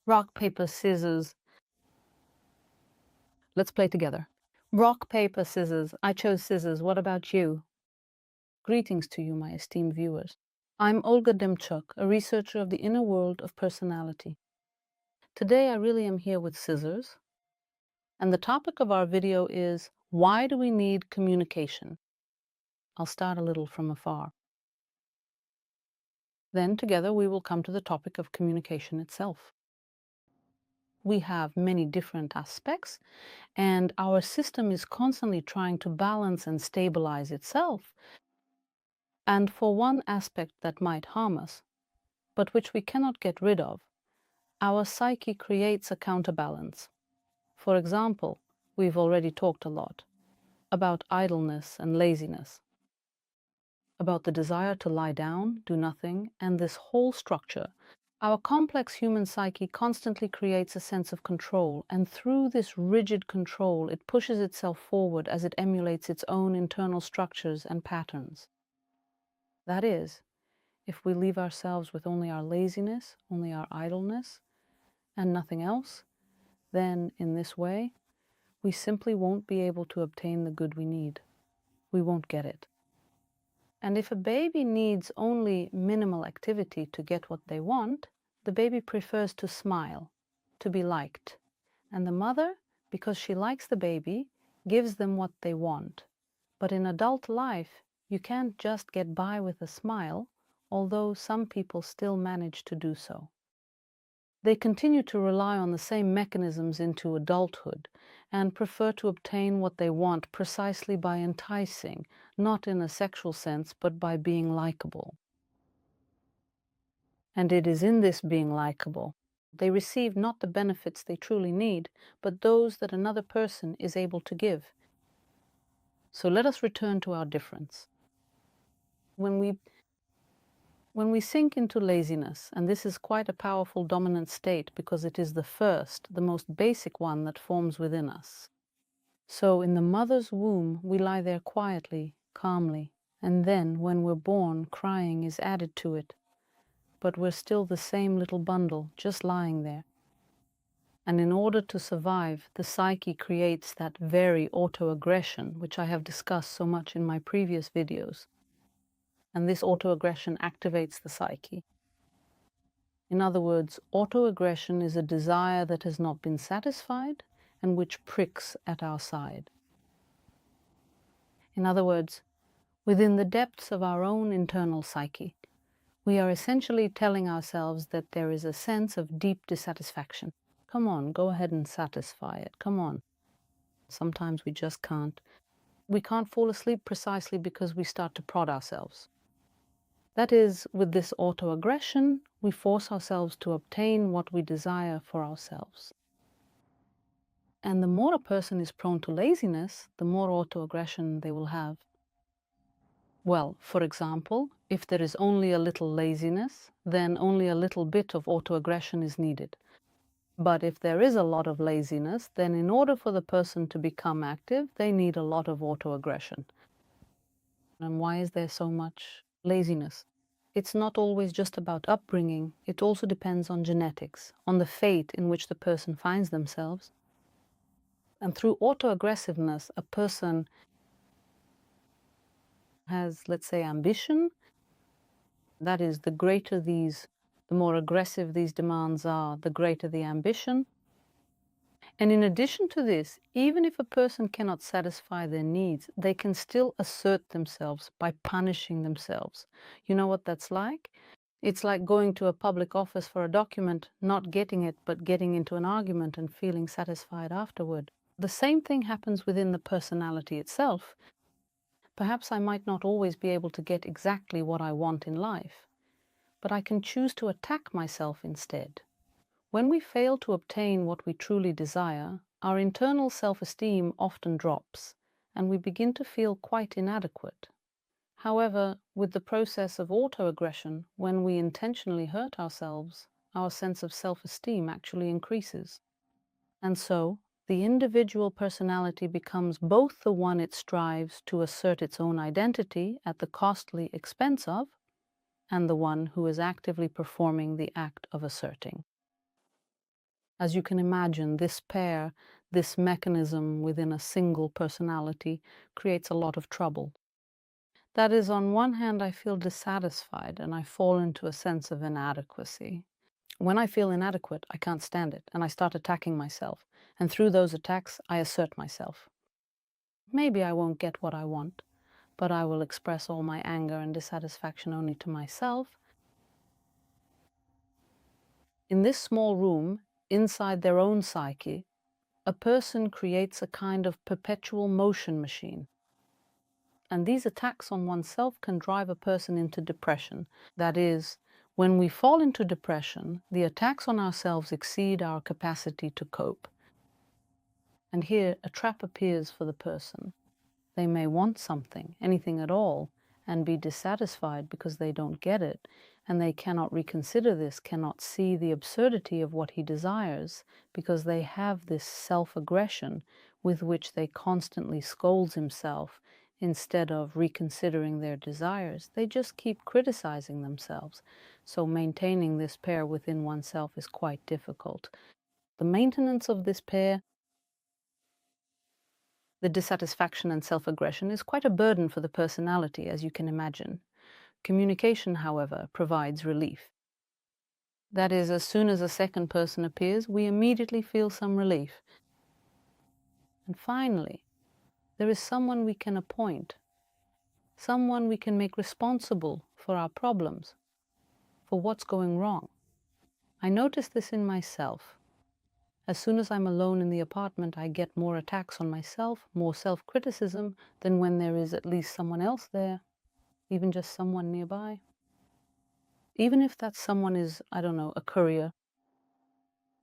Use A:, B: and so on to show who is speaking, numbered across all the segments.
A: Rock, paper, scissors. Let's play together. Rock, paper, scissors. I chose scissors. What about you? Greetings to you, my esteemed viewers. I'm Olga Demchuk, a researcher of the inner world of personality. Today I really am here with scissors, and the topic of our video is, why do we need communication? I'll start a little from afar. Then together we will come to the topic of communication itself. We have many different aspects, and our system is constantly trying to balance and stabilize itself. And for one aspect that might harm us, but which we cannot get rid of, our psyche creates a counterbalance. For example, we've already talked a lot about idleness and laziness, about the desire to lie down, do nothing, and this whole structure. Our complex human psyche constantly creates a sense of control, and through this rigid control, it pushes itself forward as it emulates its own internal structures and patterns. That is, if we leave ourselves with only our laziness, only our idleness, and nothing else, then in this way, we simply won't be able to obtain the good we need. We won't get it. And if a baby needs only minimal activity to get what they want, the baby prefers to smile, to be liked. And the mother, because she likes the baby, gives them what they want. But in adult life, you can't just get by with a smile, although some people still manage to do so. They continue to rely on the same mechanisms into adulthood and prefer to obtain what they want precisely by enticing, not in a sexual sense, but by being likable. And it is in this being likable they receive not the benefits they truly need, but those that another person is able to give. So let us return to our difference. When we sink into laziness, and this is quite a powerful dominant state because it is the first, the most basic one that forms within us. So in the mother's womb, we lie there quietly, calmly, and then when we're born, crying is added to it. But we're still the same little bundle, just lying there. And in order to survive, the psyche creates that very autoaggression, which I have discussed so much in my previous videos. And this autoaggression activates the psyche. In other words, autoaggression is a desire that has not been satisfied and which pricks at our side. In other words, within the depths of our own internal psyche, we are essentially telling ourselves that there is a sense of deep dissatisfaction. Come on, go ahead and satisfy it. Come on. Sometimes we just can't. We can't fall asleep precisely because we start to prod ourselves. That is, with this autoaggression, we force ourselves to obtain what we desire for ourselves. And the more a person is prone to laziness, the more autoaggression they will have. Well, for example, if there is only a little laziness, then only a little bit of autoaggression is needed. But if there is a lot of laziness, then in order for the person to become active, they need a lot of autoaggression. And why is there so much laziness? It's not always just about upbringing. It also depends on genetics, on the fate in which the person finds themselves. And through autoaggressiveness, a person has, let's say, ambition. That is, the more aggressive these demands are, the greater the ambition. And in addition to this, even if a person cannot satisfy their needs, they can still assert themselves by punishing themselves. You know what that's like? It's like going to a public office for a document, not getting it, but getting into an argument and feeling satisfied afterward. The same thing happens within the personality itself. Perhaps I might not always be able to get exactly what I want in life, but I can choose to attack myself instead. When we fail to obtain what we truly desire, our internal self-esteem often drops, and we begin to feel quite inadequate. However, with the process of autoaggression, when we intentionally hurt ourselves, our sense of self-esteem actually increases. And so, the individual personality becomes both the one it strives to assert its own identity at the costly expense of, and the one who is actively performing the act of asserting. As you can imagine, this pair, this mechanism within a single personality creates a lot of trouble. That is, on one hand, I feel dissatisfied and I fall into a sense of inadequacy. When I feel inadequate, I can't stand it, and I start attacking myself. And through those attacks, I assert myself. Maybe I won't get what I want, but I will express all my anger and dissatisfaction only to myself. In this small room, inside their own psyche, a person creates a kind of perpetual motion machine. And these attacks on oneself can drive a person into depression. That is, when we fall into depression, the attacks on ourselves exceed our capacity to cope. And here, a trap appears for the person. They may want something, anything at all, and be dissatisfied because they don't get it, and they cannot reconsider this, cannot see the absurdity of what he desires, because they have this self-aggression with which they constantly scolds himself instead of reconsidering their desires. They just keep criticizing themselves. So maintaining this pair within oneself is quite difficult. The maintenance of this pair, the dissatisfaction and self-aggression, is quite a burden for the personality, as you can imagine. Communication, however, provides relief. That is, as soon as a second person appears, we immediately feel some relief. And finally, there is someone we can appoint, someone we can make responsible for our problems, for what's going wrong. I notice this in myself. As soon as I'm alone in the apartment, I get more attacks on myself, more self-criticism than when there is at least someone else there, even just someone nearby. Even if that someone is, I don't know, a courier,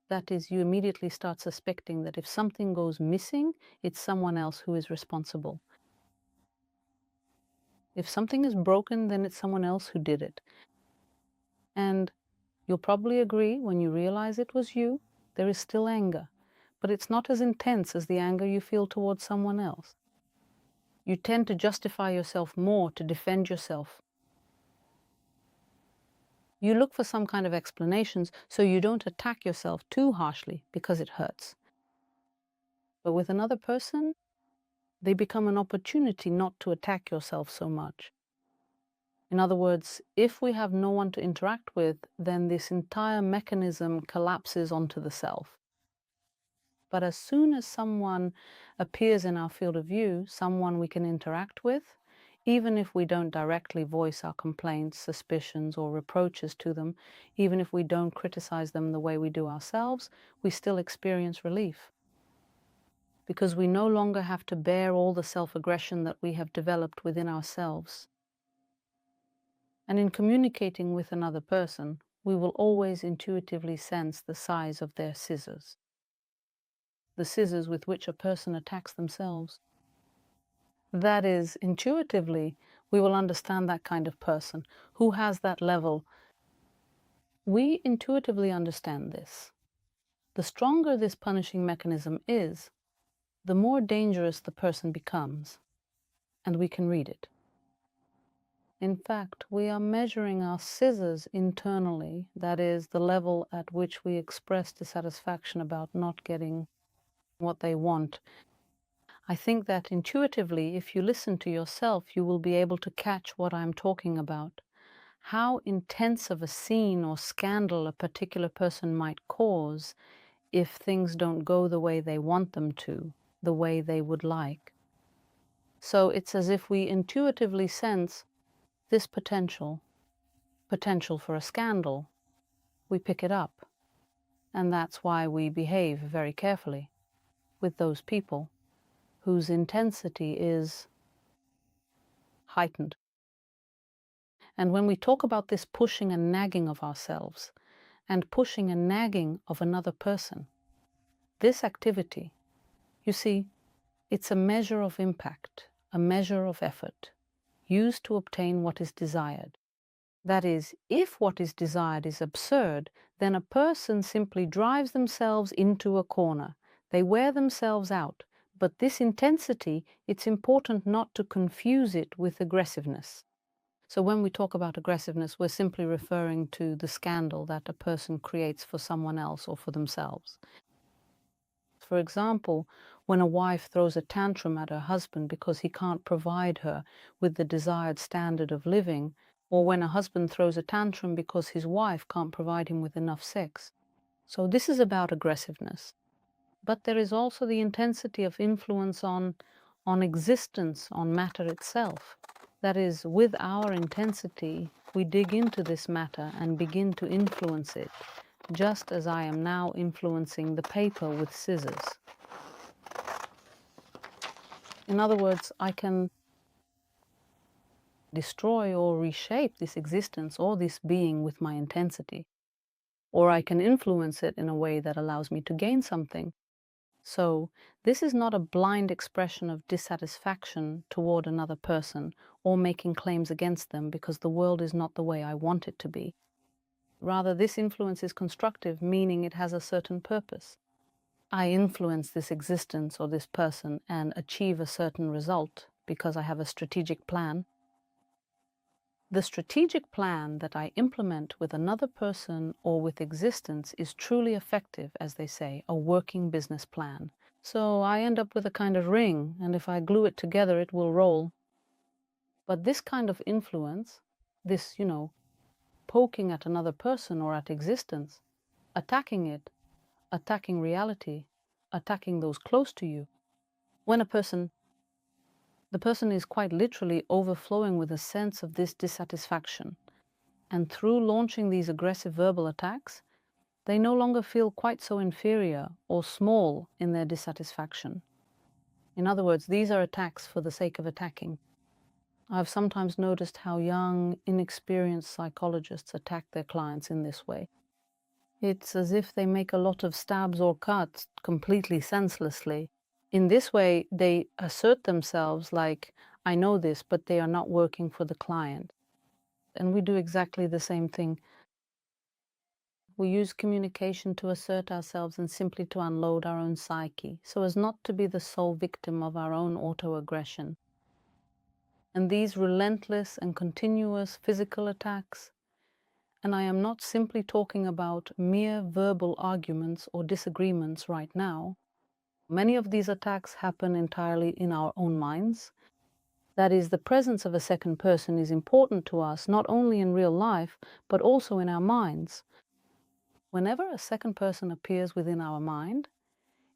A: that is, you immediately start suspecting that if something goes missing, it's someone else who is responsible. If something is broken, then it's someone else who did it. And you'll probably agree, when you realize it was you, there is still anger, but it's not as intense as the anger you feel towards someone else. You tend to justify yourself more, to defend yourself. You look for some kind of explanations so you don't attack yourself too harshly because it hurts. But with another person, they become an opportunity not to attack yourself so much. In other words, if we have no one to interact with, then this entire mechanism collapses onto the self. But as soon as someone appears in our field of view, someone we can interact with, even if we don't directly voice our complaints, suspicions, or reproaches to them, even if we don't criticize them the way we do ourselves, we still experience relief. Because we no longer have to bear all the self-aggression that we have developed within ourselves. And in communicating with another person, we will always intuitively sense the size of their scissors. The scissors with which a person attacks themselves. That is, intuitively, we will understand that kind of person who has that level. We intuitively understand this. The stronger this punishing mechanism is, the more dangerous the person becomes, and we can read it. In fact, we are measuring our scissors internally, that is, the level at which we express dissatisfaction about not getting what they want. I think that intuitively, if you listen to yourself, you will be able to catch what I'm talking about. How intense of a scene or scandal a particular person might cause if things don't go the way they want them to, the way they would like. So it's as if we intuitively sense this potential for a scandal. We pick it up. And that's why we behave very carefully with those people whose intensity is heightened. And when we talk about this pushing and nagging of ourselves and pushing and nagging of another person, this activity, you see, it's a measure of impact, a measure of effort, used to obtain what is desired. That is, if what is desired is absurd, then a person simply drives themselves into a corner. They wear themselves out. But this intensity, it's important not to confuse it with aggressiveness. So when we talk about aggressiveness, we're simply referring to the scandal that a person creates for someone else or for themselves. For example, when a wife throws a tantrum at her husband because he can't provide her with the desired standard of living, or when a husband throws a tantrum because his wife can't provide him with enough sex. So this is about aggressiveness. But there is also the intensity of influence on existence, on matter itself. That is, with our intensity, we dig into this matter and begin to influence it, just as I am now influencing the paper with scissors. In other words, I can destroy or reshape this existence or this being with my intensity, or I can influence it in a way that allows me to gain something. So this is not a blind expression of dissatisfaction toward another person or making claims against them because the world is not the way I want it to be. Rather, this influence is constructive, meaning it has a certain purpose. I influence this existence or this person and achieve a certain result because I have a strategic plan. The strategic plan that I implement with another person or with existence is truly effective, as they say, a working business plan. So I end up with a kind of ring, and if I glue it together, it will roll. But this kind of influence, this, poking at another person or at existence, attacking it, attacking reality, attacking those close to you, when the person is quite literally overflowing with a sense of this dissatisfaction. And through launching these aggressive verbal attacks, they no longer feel quite so inferior or small in their dissatisfaction. In other words, these are attacks for the sake of attacking. I've sometimes noticed how young, inexperienced psychologists attack their clients in this way. It's as if they make a lot of stabs or cuts completely senselessly. In this way, they assert themselves like, I know this, but they are not working for the client. And we do exactly the same thing. We use communication to assert ourselves and simply to unload our own psyche, so as not to be the sole victim of our own autoaggression. And these relentless and continuous physical attacks, and I am not simply talking about mere verbal arguments or disagreements right now. Many of these attacks happen entirely in our own minds. That is, the presence of a second person is important to us, not only in real life, but also in our minds. Whenever a second person appears within our mind,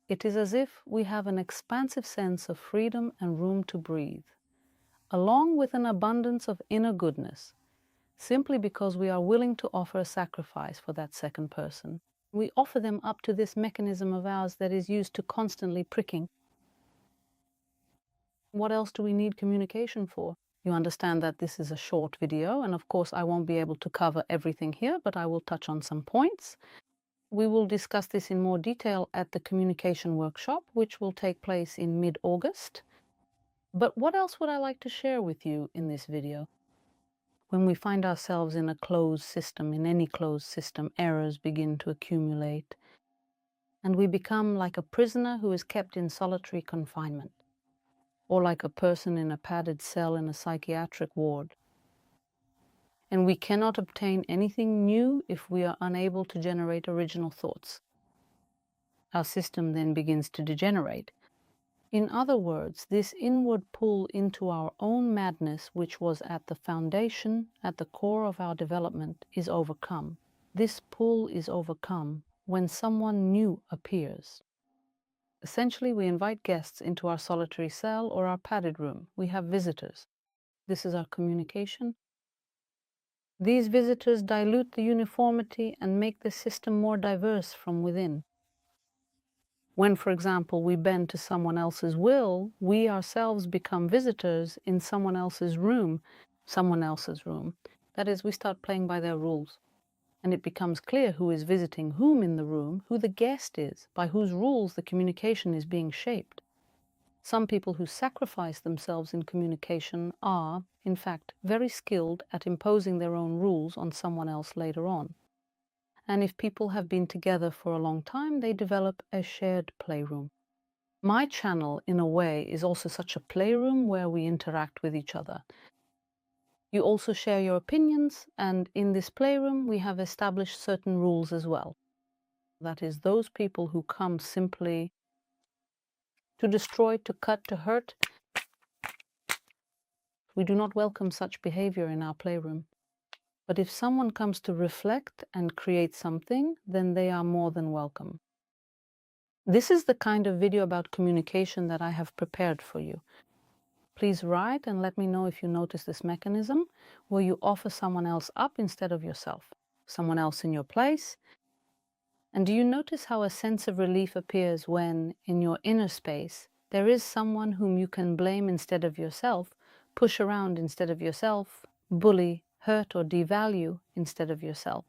A: it is as if we have an expansive sense of freedom and room to breathe, along with an abundance of inner goodness, simply because we are willing to offer a sacrifice for that second person. We offer them up to this mechanism of ours that is used to constantly pricking. What else do we need communication for? You understand that this is a short video, and of course I won't be able to cover everything here, but I will touch on some points. We will discuss this in more detail at the communication workshop, which will take place in mid-August. But what else would I like to share with you in this video? When we find ourselves in a closed system, in any closed system, errors begin to accumulate, and we become like a prisoner who is kept in solitary confinement, or like a person in a padded cell in a psychiatric ward. And we cannot obtain anything new if we are unable to generate original thoughts. Our system then begins to degenerate. In other words, this inward pull into our own madness, which was at the foundation, at the core of our development, is overcome. This pull is overcome when someone new appears. Essentially, we invite guests into our solitary cell or our padded room. We have visitors. This is our communication. These visitors dilute the uniformity and make the system more diverse from within. When, for example, we bend to someone else's will, we ourselves become visitors in someone else's room. That is, we start playing by their rules. And it becomes clear who is visiting whom in the room, who the guest is, by whose rules the communication is being shaped. Some people who sacrifice themselves in communication are, in fact, very skilled at imposing their own rules on someone else later on. And if people have been together for a long time, they develop a shared playroom. My channel, in a way, is also such a playroom where we interact with each other. You also share your opinions, and in this playroom, we have established certain rules as well. That is, those people who come simply to destroy, to cut, to hurt, we do not welcome such behavior in our playroom. But if someone comes to reflect and create something, then they are more than welcome. This is the kind of video about communication that I have prepared for you. Please write and let me know if you notice this mechanism where you offer someone else up instead of yourself, someone else in your place. And do you notice how a sense of relief appears when, in your inner space, there is someone whom you can blame instead of yourself, push around instead of yourself, bully, hurt, or devalue instead of yourself?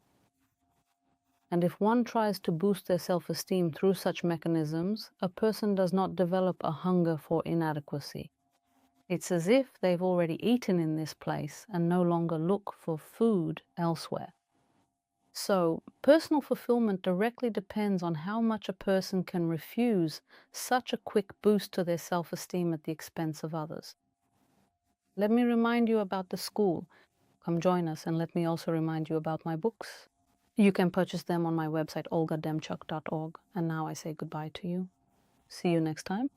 A: And if one tries to boost their self-esteem through such mechanisms, a person does not develop a hunger for inadequacy. It's as if they've already eaten in this place and no longer look for food elsewhere. So, personal fulfillment directly depends on how much a person can refuse such a quick boost to their self-esteem at the expense of others. Let me remind you about the school. Come join us, and let me also remind you about my books. You can purchase them on my website, olgademchuk.org. And now I say goodbye to you. See you next time.